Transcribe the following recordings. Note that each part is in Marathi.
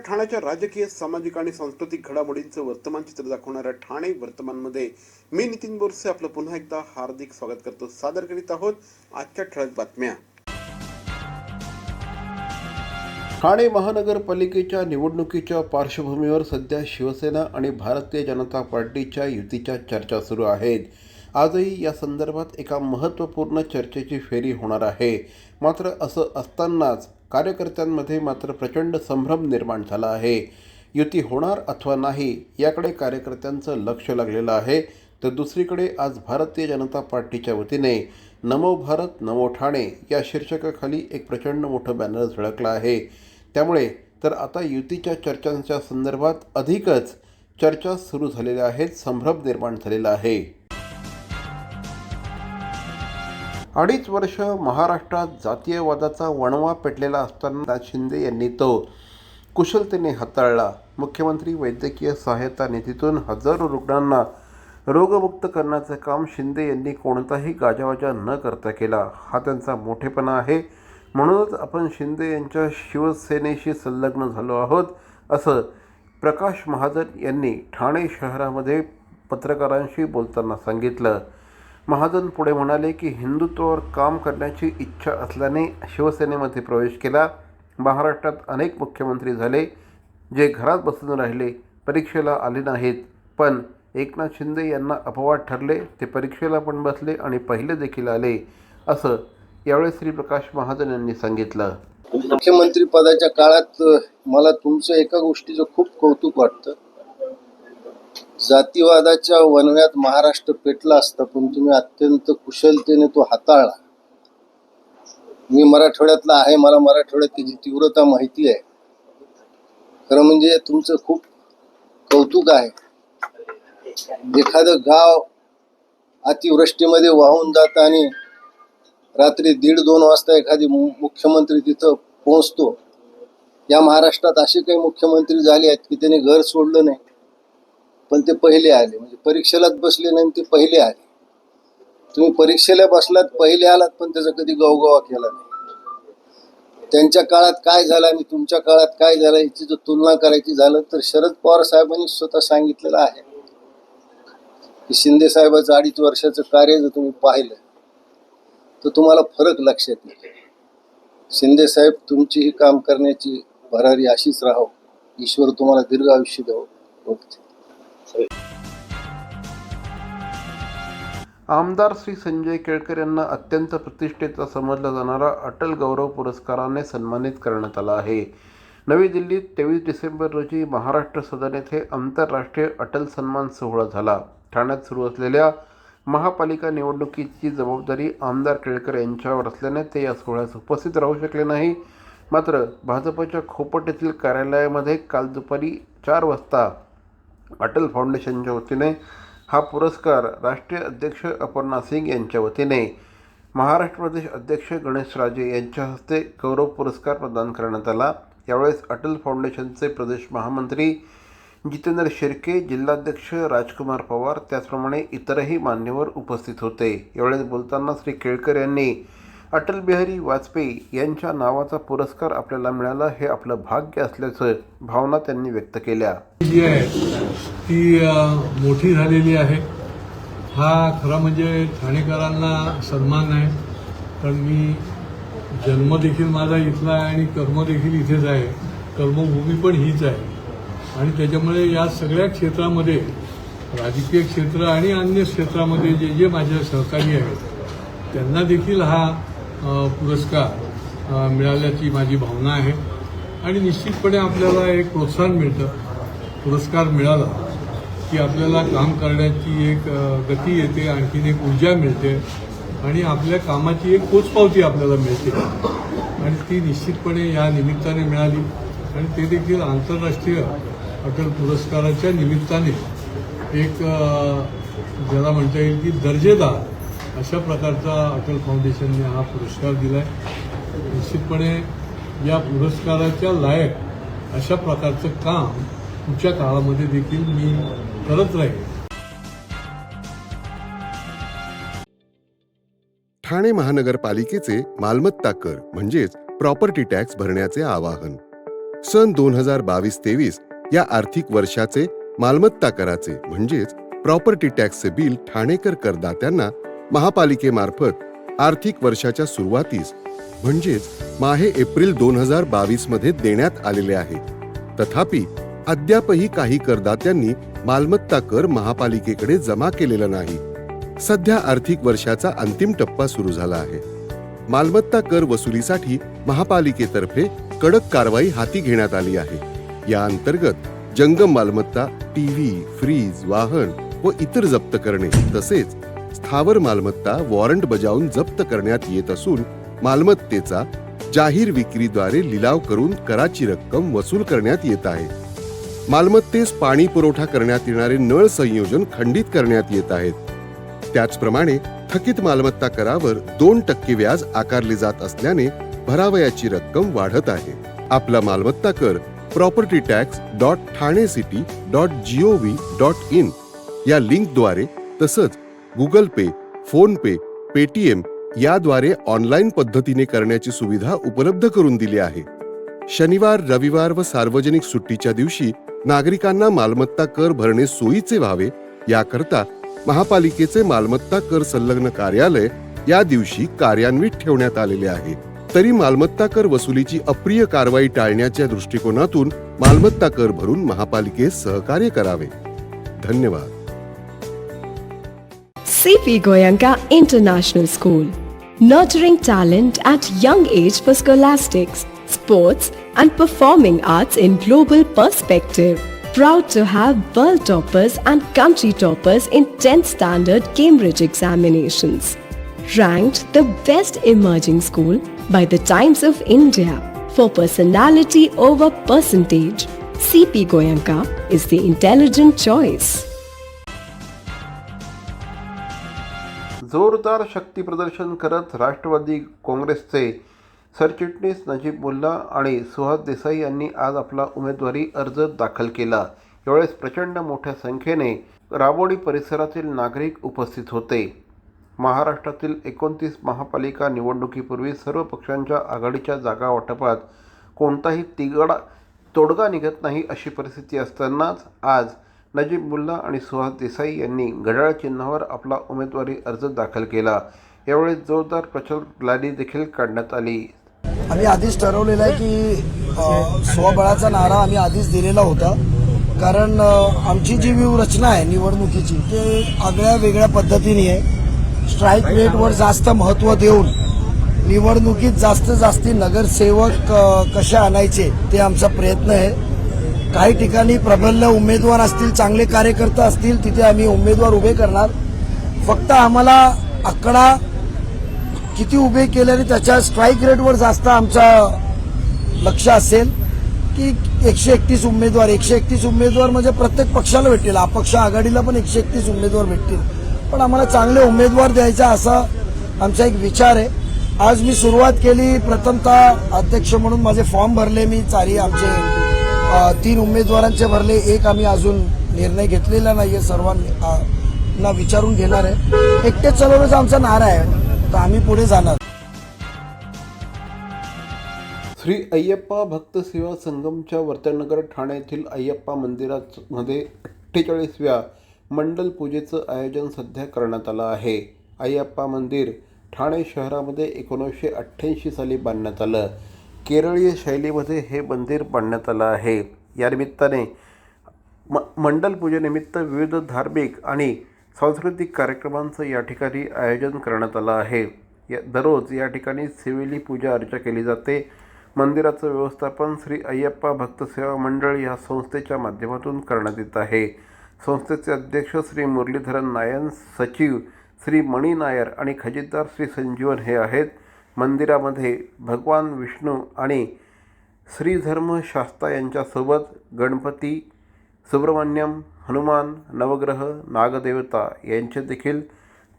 ठाण्याच्या राजकीय, सामाजिक आणि सांस्कृतिक घडामोडींचं वर्तमान चित्र दाखवणाऱ्या ठाणे वर्तमानमध्ये मी नितीन बोरसे आपलं पुन्हा एकदा हार्दिक स्वागत करतो. सादर करीत आहोत आजच्या ठळक बातम्या. ठाणे महानगरपालिकेच्या निवडणुकीच्या पार्श्वभूमीवर सध्या शिवसेना आणि भारतीय जनता पार्टीच्या युतीच्या चर्चा सुरू आहेत. आजही या संदर्भात एका महत्त्वपूर्ण चर्चेची फेरी होणार आहे. मात्र असं असतानाच कार्यकर्त्यांमध्ये मात्र प्रचंड संभ्रम निर्माण झाला आहे. युती होणार अथवा नाही याकडे कार्यकर्त्यांचं लक्ष लागलेलं आहे. तर दुसरीकडे आज भारतीय जनता पार्टीच्या वतीने नमो भारत नमो ठाणे या शीर्षकाखाली एक प्रचंड मोठं बॅनर झळकलं आहे. त्यामुळे तर आता युतीच्या चर्चांच्या संदर्भात अधिकच चर्चा सुरू झालेल्या आहेत, संभ्रम निर्माण झालेला आहे. 2.5 वर्ष महाराष्ट्रात जातीयवादाचा वणवा पेटलेला असताना शिंदे यांनी तो कुशलतेने हाताळला. मुख्यमंत्री वैद्यकीय सहायता निधीतून हजारो रुग्णांना रोगमुक्त करण्याचं काम शिंदे यांनी कोणताही गाजावाजा न करता केला. हा त्यांचा मोठेपणा आहे. म्हणूनच आपण शिंदे यांच्या शिवसेनेशी संलग्न झालो आहोत, असं प्रकाश महाजन यांनी ठाणे शहरामध्ये पत्रकारांशी बोलताना सांगितलं. महाजन पुढे म्हणाले की हिंदुत्वावर काम करण्याची इच्छा असल्याने शिवसेनेमध्ये प्रवेश केला. महाराष्ट्रात अनेक मुख्यमंत्री झाले जे घरात बसून राहिले, परीक्षेला आले नाहीत. पण एकनाथ शिंदे यांना अपवाद ठरले. ते परीक्षेला पण बसले आणि पहिले देखील आले, असं यावेळी श्री प्रकाश महाजन यांनी सांगितलं. मुख्यमंत्री पदाच्या काळात मला तुमच्या एका गोष्टीचं खूप कौतुक वाटतं. जातीवादाच्या वणव्यात महाराष्ट्र पेटला असता, पण तुम्ही अत्यंत कुशलतेने तो हाताळला. मी मराठवाड्यातला आहे, मला मराठवाड्यात त्याची तीव्रता माहिती आहे. खरं म्हणजे तुमचं खूप कौतुक आहे. एखादं गाव अतिवृष्टीमध्ये वाहून जातं आणि रात्री 1:30-2 वाजता एखादी मुख्यमंत्री तिथं पोहोचतो. या महाराष्ट्रात असे काही मुख्यमंत्री झाले आहेत की त्याने घर सोडलं नाही, पण ते पहिले आले. म्हणजे परीक्षेलाच बसले नाही, ते पहिले आले. तुम्ही परीक्षेला बसलात, पहिले आलात, पण त्याचा कधी गवगवा केला नाही. त्यांच्या काळात काय झालं आणि तुमच्या काळात काय झालं याची जर तुलना करायची झालं तर शरद पवार साहेबांनी स्वतः सांगितलेलं आहे की शिंदे साहेबाचं 2.5 वर्षाचं कार्य जर तुम्ही पाहिलं तर तुम्हाला फरक लक्षात येईल. शिंदे साहेब, तुमची ही काम करण्याची भरारी अशीच राहो. ईश्वर तुम्हाला दीर्घ आयुष्य द्यावं. आमदार श्री संजय केळकर यांना अत्यंत प्रतिष्ठेचा समजला जाणारा अटल गौरव पुरस्काराने सन्मानित करण्यात आला आहे. नवी दिल्लीत 23 डिसेंबर रोजी महाराष्ट्र सदन येथे आंतरराष्ट्रीय अटल सन्मान सोहळा झाला. ठाण्यात सुरू असलेल्या महापालिका निवडणुकीची जबाबदारी आमदार केळकर यांच्यावर असल्याने ते या सोहळ्यास उपस्थित राहू शकले नाही. मात्र भाजपच्या खोपट येथील कार्यालयामध्ये काल दुपारी 4 वाजता अटल फाउंडेशनच्या वतीने हा पुरस्कार राष्ट्रीय अध्यक्ष अपर्णा सिंग यांच्या वतीने महाराष्ट्र प्रदेश अध्यक्ष गणेश राजे यांच्या हस्ते गौरव पुरस्कार प्रदान करण्यात आला. यावेळेस अटल फाउंडेशनचे प्रदेश महामंत्री जितेंद्र शिर्के, जिल्हाध्यक्ष राजकुमार पवार, त्याचप्रमाणे इतरही मान्यवर उपस्थित होते. यावेळेस बोलताना श्री केळकर यांनी अटल बिहारी वाजपेयी यांच्या नावाचा पुरस्कार आपल्याला मिळाला हे आपलं भाग्य असल्याचं भावना त्यांनी व्यक्त केल्या. जी आहे ती मोठी झालेली आहे. हा खरा म्हणजे ठाणेकरांना सन्मान आहे. कारण मी जन्म देखील माझा इथला आहे आणि कर्म देखील इथेच आहे. कर्मभूमी पण हीच आहे आणि त्याच्यामुळे या सगळ्या क्षेत्रामध्ये, राजकीय क्षेत्र आणि अन्य क्षेत्रामध्ये जे जे माझे सहकारी आहेत त्यांना देखील हा पुरस्कार मिळाल्याची माझी भावना आहे. आणि निश्चितपणे आपल्याला एक प्रोत्साहन मिळतं. पुरस्कार मिळाला की आपल्याला काम करण्याची एक गती येते, आणखीन एक ऊर्जा मिळते आणि आपल्या कामाची एक पोचपावती आपल्याला मिळते आणि ती निश्चितपणे या निमित्ताने मिळाली. आणि ते देखील आंतरराष्ट्रीय अटल पुरस्काराच्या निमित्ताने एक ज्याला म्हणता येईल की दर्जेदार अशा प्रकारचा अटल फाउंडेशनने हा पुरस्कार दिलाय. निश्चितपणे या पुरस्काराच्या लायक अशा प्रकारचं काम पुढच्या काळामध्ये देखील मी करत राहील. ठाणे महानगरपालिकेचे मालमत्ता कर म्हणजेच प्रॉपर्टी टॅक्स भरण्याचे आवाहन. सन 2022-23 या आर्थिक वर्षाचे मालमत्ता कराचे म्हणजेच प्रॉपर्टी टॅक्सचे बिल ठाणेकर करदात्यांना महापालिकेमार्फत आर्थिक वर्षाच्या सुरुवातीस म्हणजेच माहे एप्रिल 2022 मध्ये देण्यात आलेले आहे. तथापि अद्यापही काही करदात्यांनी मालमत्ता कर महापालिकेकडे जमा केलेला नाही. सध्या आर्थिक वर्षाचा अंतिम टप्पा सुरू झाला आहे. मालमत्ता कर वसुलीसाठी महापालिकेतर्फे कडक कारवाई हाती घेण्यात आली आहे. या अंतर्गत जंगम मालमत्ता, टीव्ही, फ्रीज, वाहन व इतर जप्त करणे तसेच स्थावर मालमत्ता वॉरंट बजावून जप्त करण्यात येत असून मालमत्तेचा जाहीर विक्रीद्वारे लिलाव करून कराची रक्कम वसूल करण्यात येत आहे. मालमत्तेस पाणी पुरवठा करण्यात येणारे नळ संयोजन खंडित करण्यात येत आहेत. त्याचप्रमाणे थकीत मालमत्ता करावर 2% व्याज आकारले जात असल्याने भरावयाची रक्कम वाढत आहे. आपला मालमत्ता कर propertytax.thanecity.gov.in या लिंकद्वारे तसंच गुगल पे, फोन पे, पेटीएम याद्वारे ऑनलाईन पद्धतीने करण्याची सुविधा उपलब्ध करून दिली आहे. शनिवार, रविवार व सार्वजनिक सुट्टीच्या दिवशी नागरिकांना मालमत्ता कर भरणे सोयीचे व्हावे याकरता महापालिकेचे मालमत्ता कर संलग्न कार्यालय या दिवशी कार्यान्वित ठेवण्यात आलेले आहे. तरी मालमत्ता कर वसुलीची अप्रिय कारवाई टाळण्याच्या दृष्टिकोनातून मालमत्ता कर भरून महापालिकेस सहकार्य करावे. धन्यवाद. CP Goenka International School, nurturing talent at young age for scholastics, sports and performing arts in global perspective. Proud to have world toppers and country toppers in 10th standard Cambridge examinations. Ranked the best emerging school by the Times of India for personality over percentage, CP Goenka is the intelligent choice. जोरदार शक्ती प्रदर्शन करत राष्ट्रवादी काँग्रेसचे सरचिटणीस नजीब मुल्ला आणि सुहास देसाई यांनी आज आपला उमेदवारी अर्ज दाखल केला. यावेळेस प्रचंड मोठ्या संख्येने राबोडी परिसरातील नागरिक उपस्थित होते. महाराष्ट्रातील 29 महापालिका निवडणुकीपूर्वी सर्व पक्षांच्या आघाडीच्या जागा वाटपात कोणताही तोडगा निघत नाही अशी परिस्थिती असतानाच आज नजीब मुल्ला आणि सुहास देसाई यांनी घड्याळ चिन्हावर आपला उमेदवारी अर्ज दाखल केला. यावेळी जोरदार प्रचार रॅली देखील काढण्यात आली. आम्ही आधीच ठरवलेलं आहे की स्वबळाचा नारा आम्ही आधीच दिलेला होता. कारण आमची जी व्यूहरचना आहे निवडणुकीची ते आगळ्या वेगळ्या पद्धतीने आहे. स्ट्राईक रेटवर जास्त महत्त्व देऊन निवडणुकीत जास्ती नगरसेवक कसे आणायचे ते आमचा प्रयत्न आहे. काही ठिकाणी प्रबल उमेदवार असतील, चांगले कार्यकर्ते असतील, तिथे आम्ही उमेदवार उभे करणार. फक्त आम्हाला आकडा किती उभे केल्याने त्याच्या स्ट्राईक रेटवर जास्त आमचा लक्ष असेल की 131 उमेदवार म्हणजे प्रत्येक पक्षाला भेटतील, अपक्ष आघाडीला पण 131 उमेदवार भेटतील. पण आम्हाला चांगले उमेदवार द्यायचा असा आमचा एक विचार आहे. आज मी सुरुवात केली. प्रथमतः अध्यक्ष म्हणून माझे फॉर्म भरले मी. आमचे 3 उमेदवारांचे भरले. एक आम्ही अजून निर्णय घेतलेला नाहीये. सर्वांना विचारून घेणार आहे. एकटेच चालवण्याचा आमचा नारा आहे, तर आम्ही पुढे जाणार. श्री अय्यप्पा भक्त सेवा संगमच्या वर्तनगर ठाणे येथील अय्यप्पा मंदिरामध्ये 48व्या मंडल पूजेचं आयोजन सध्या करण्यात आलं आहे. अय्यप्पा मंदिर ठाणे शहरामध्ये 1988 साली बांधण्यात आलं. केरळीय शैलीमध्ये हे मंदिर बांधण्यात आलं आहे. या निमित्ताने मंडल पूजेनिमित्त विविध धार्मिक आणि सांस्कृतिक कार्यक्रमांचं या ठिकाणी आयोजन करण्यात आलं आहे. दररोज या ठिकाणी सेवेली पूजा अर्चा केली जाते. मंदिराचं व्यवस्थापन श्री अय्यप्पा भक्त सेवा मंडळ या संस्थेच्या माध्यमातून करण्यात येत आहे. संस्थेचे अध्यक्ष श्री मुरलीधरन नायन, सचिव श्री मणी नायर आणि खजिनदार श्री संजीवन हे आहेत. मंदिरामध्ये भगवान विष्णू आणि श्रीधर्म शास्ता यांच्यासोबत गणपती, सुब्रमण्यम, हनुमान, नवग्रह, नागदेवता यांचे देखील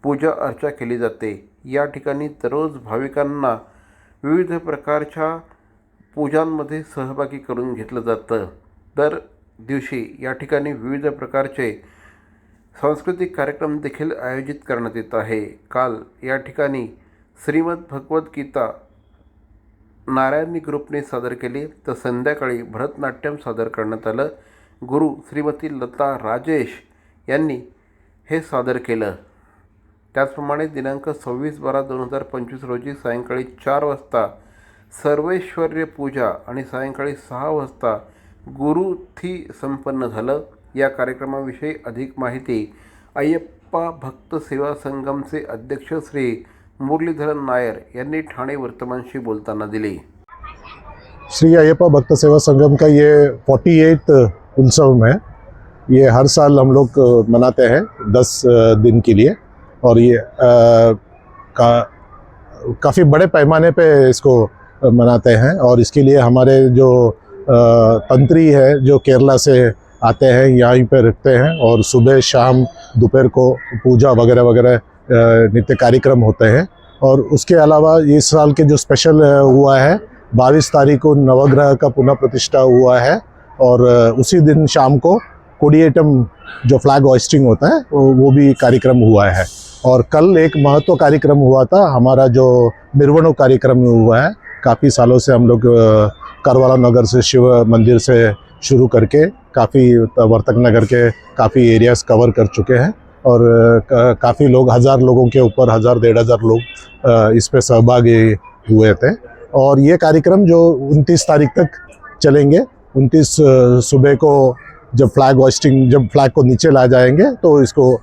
पूजा अर्चा केली जाते. या ठिकाणी दररोज भाविकांना विविध प्रकारच्या पूजांमध्ये सहभागी करून घेतलं जातं. दर दिवशी या ठिकाणी विविध प्रकारचे सांस्कृतिक कार्यक्रम देखील आयोजित करण्यात येत आहे. काल या ठिकाणी श्रीमद भगवद्गीता नारायणी ग्रुपने सादर केली, तर संध्याकाळी भरतनाट्यम सादर करण्यात आलं. गुरु श्रीमती लता राजेश यांनी हे सादर केलं. त्याचप्रमाणे दिनांक 26/12/2025 रोजी सायंकाळी 4 वाजता सर्वेश्वर्य पूजा आणि सायंकाळी 6 वाजता गुरुथी संपन्न झालं. या कार्यक्रमाविषयी अधिक माहिती अय्यप्पा भक्त सेवा संगमचे अध्यक्ष श्री मुरलीधरन नायर यांनी ठाणे वर्तमानशी बोलताना दिली. श्री अय्यप्पा भक्त सेवा संगम का ये 48 उत्सव है. ये हर साल हम लोग मनाते हैं 10 दिन के लिए, और ये काफ़ी बड़े पैमाने पे इसको मनाते हैं. और इसके लिए हमारे जो तंत्री है जो केरला से आते हैं, यहाँ पे रुकते हैं, और सुबह शाम दोपहर को पूजा वगैरह वगैरह नित्य कार्यक्रम होते हैं. और उसके अलावा इस साल के जो स्पेशल हुआ है, 22 तारीख को नवग्रह का पुनः प्रतिष्ठा हुआ है, और उसी दिन शाम को कोडिएटम जो फ्लैग होइस्टिंग होता है वो भी कार्यक्रम हुआ है. और कल एक महत्व कार्यक्रम हुआ था, हमारा जो मिरवणूक कार्यक्रम हुआ है. काफ़ी सालों से हम लोग करवाला नगर से शिव मंदिर से शुरू करके काफ़ी वर्तक नगर के काफ़ी एरियाज़ कवर कर चुके हैं, और काफ़ी लोग 1000 लोगों के ऊपर 1000-1500 लोग इस पे सहभागी हुए थे. और ये कार्यक्रम जो 29 तारीख तक चलेंगे, 29 सुबह को जब फ्लैग होइस्टिंग, जब फ्लैग को नीचे ला जाएंगे तो इसको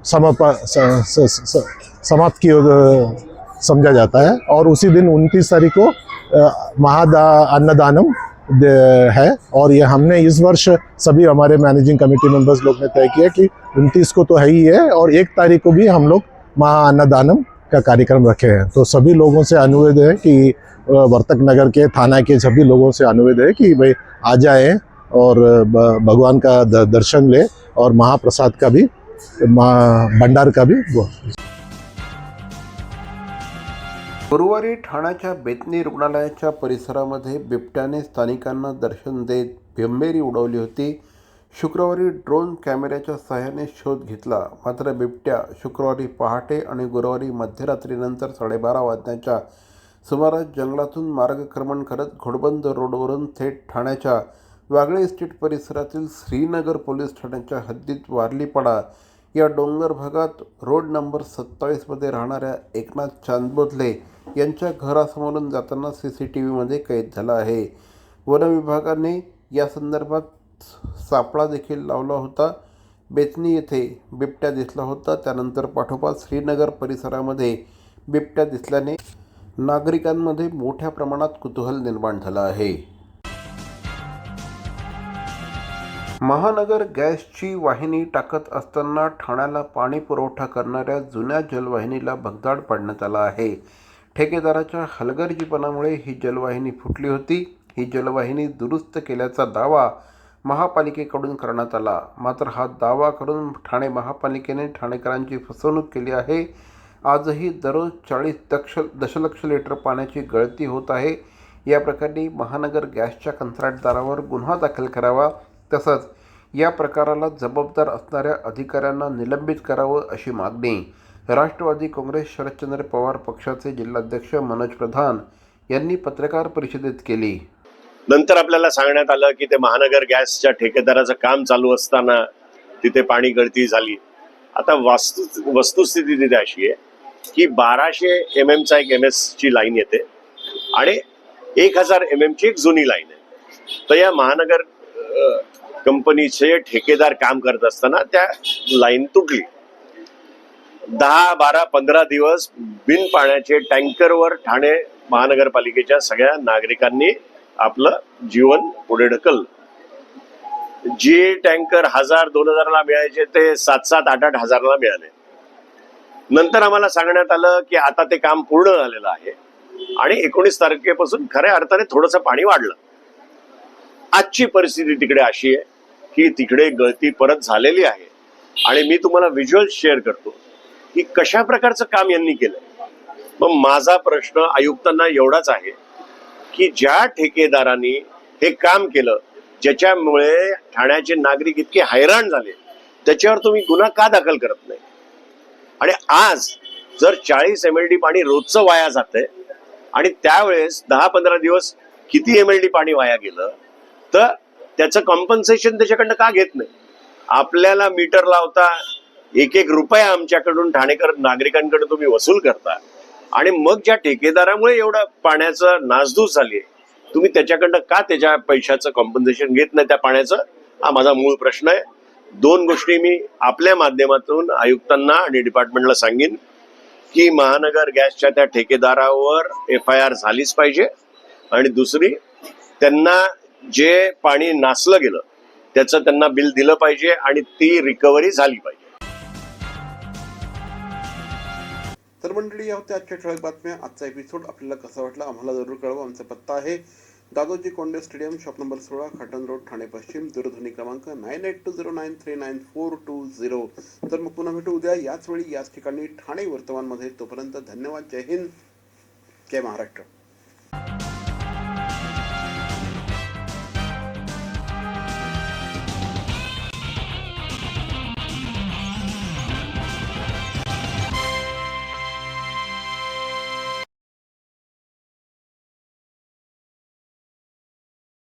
समाप्त की समझा जाता है. और उसी दिन 29 तारीख को अन्नदानम है. और ये हमने इस वर्ष सभी हमारे मैनेजिंग कमेटी मेंबर्स लोग ने तय किया कि 29 को तो है ही है, और 1 तारीख को भी हम लोग महा अन्नदानम का कार्यक्रम रखे हैं. तो सभी लोगों से अनुरोध है कि वर्तक नगर के थाना के सभी लोगों से अनुरोध है कि भाई आ जाएं और भगवान का दर्शन ले, और महाप्रसाद का भी, भंडार का भी. गुरुवारी ठाण्याच्या बेतनी रुग्णालयाच्या परिसरामध्ये बिबट्याने स्थानिकांना दर्शन देत भेंबेरी उडवली होती. शुक्रवारी ड्रोन कॅमेऱ्याच्या सहाय्याने शोध घेतला, मात्र बिबट्या शुक्रवारी पहाटे आणि गुरुवारी मध्यरात्रीनंतर 12:30 वाजण्याच्या सुमारास जंगलातून मार्गक्रमण करत घोडबंदर रोडवरून थेट ठाण्याच्या वागळे इस्टेट परिसरातील श्रीनगर पोलीस ठाण्याच्या हद्दीत वारलीपाडा या डोंगर भागात रोड नंबर 27 राहणाऱ्या एकनाथ चांदबोधले यांच्या घरासमोरून जाताना CCTVमध्ये कैद झाला आहे. वन विभागाने या संदर्भात सापळा देखील लावला होता. बेतनी येथे बिबट्या दिसला होता. त्यानंतर पाठोपाठ श्रीनगर परिसरामध्ये बिबट्या दिसल्याने नागरिकांमध्ये मोठ्या प्रमाणात कुतूहल निर्माण झालं आहे. महानगर गॅसची वाहिनी टाकत असताना ठाण्याला पाणी पुरवठा करणाऱ्या जुन्या जलवाहिनीला भगदाड पाडण्यात आला आहे. ठेकेदाराच्या हलगर्जीपणामुळे ही जलवाहिनी फुटली होती. ही जलवाहिनी दुरुस्त केल्याचा दावा महापालिकेकडून करण्यात आला, मात्र हा दावा करून ठाणे महापालिकेने ठाणेकरांची फसवणूक केली आहे. आजही दररोज 40 दशलक्ष लिटर पाण्याची गळती होत आहे. या प्रकरणी महानगर गॅसच्या कंत्राटदारावर गुन्हा दाखल करावा, तसंच या प्रकाराला जबाबदार असणाऱ्या अधिकाऱ्यांना निलंबित करावं अशी मागणी राष्ट्रवादी काँग्रेस शरदचंद्र पवार पक्षाचे जिल्हाध्यक्ष मनोज प्रधान यांनी पत्रकार परिषदेत केली. नंतर आपल्याला सांगण्यात आलं की ते महानगर गॅसच्या ठेकेदाराचं काम चालू असताना तिथे पाणी गळती झाली. आता वस्तुस्थिती तिथे अशी आहे की 1200 mm चा एक MS ची लाईन येते आणि 1000 mm ची एक जुनी लाईन आहे. तर या महानगर कंपनीचे ठेकेदार काम करत असताना त्या लाईन तुटली. 10, 12, 15 दिवस बिन पाण्याचे टँकरवर ठाणे महानगरपालिकेच्या सगळ्या नागरिकांनी आपलं जीवन पुढे ढकललं. जे टँकर 1000-2000 ला मिळायचे ते 7-7, 8-8 हजाराला मिळाले. नंतर आम्हाला सांगण्यात आलं की आता ते काम पूर्ण झालेलं आहे आणि 19 तारखेपासून खऱ्या अर्थाने थोडंसं पाणी वाढलं. आजची परिस्थिती तिकडे अशी आहे की तिकडे गळती परत झालेली आहे आणि मी तुम्हाला व्हिज्युअल शेअर करतो की कशा प्रकारचं काम यांनी केलंय. मग माझा प्रश्न आयुक्तांना एवढाच आहे की ज्या ठेकेदारांनी हे काम केलं, ज्याच्यामुळे ठाण्याचे नागरिक इतके हैराण झाले, त्याच्यावर तुम्ही गुन्हा का दाखल करत नाही. आणि आज जर 40 MLD पाणी रोजचं वाया जातंय आणि त्यावेळेस 10-15 दिवस किती MLD पाणी वाया गेलं, तर त्याचं कॉम्पन्सेशन त्याच्याकडनं का घेत नाही? आपल्याला मीटर लावता, एक रुपया आमच्याकडून ठाणेकर नागरिकांकडे तुम्ही वसूल करता, आणि मग ज्या ठेकेदारामुळे एवढं पाण्याचं नासधूस झाली, तुम्ही त्याच्याकडनं का त्याच्या पैशाचं कॉम्पन्सेशन घेत नाही त्या पाण्याचं? हा माझा मूळ प्रश्न आहे. 2 गोष्टी मी आपल्या माध्यमातून आयुक्तांना आणि डिपार्टमेंटला सांगेन की महानगर गॅसच्या त्या ठेकेदारावर FIR झालीच पाहिजे, आणि दुसरी, त्यांना जे पाणी नासलं गेलं त्याचं त्यांना बिल दिलं पाहिजे आणि ती रिकव्हरी झाली पाहिजे. तर मंडळी, या होत्या आजच्या ठळक बातम्या. आजचा एपिसोड आपल्याला कसा वाटला आम्हाला जरूर कळवा. आमचा पत्ता आहे Dadoji Konde stadium, shop number 16, Khatan road, Thane पश्चिम. दूरध्वनी क्रमांक 9820939420. तर मग पुन्हा भेटू उद्या याच वेळी याच ठिकाणी ठाणे वर्तमानमध्ये. तोपर्यंत धन्यवाद. जय हिंद, जय महाराष्ट्र.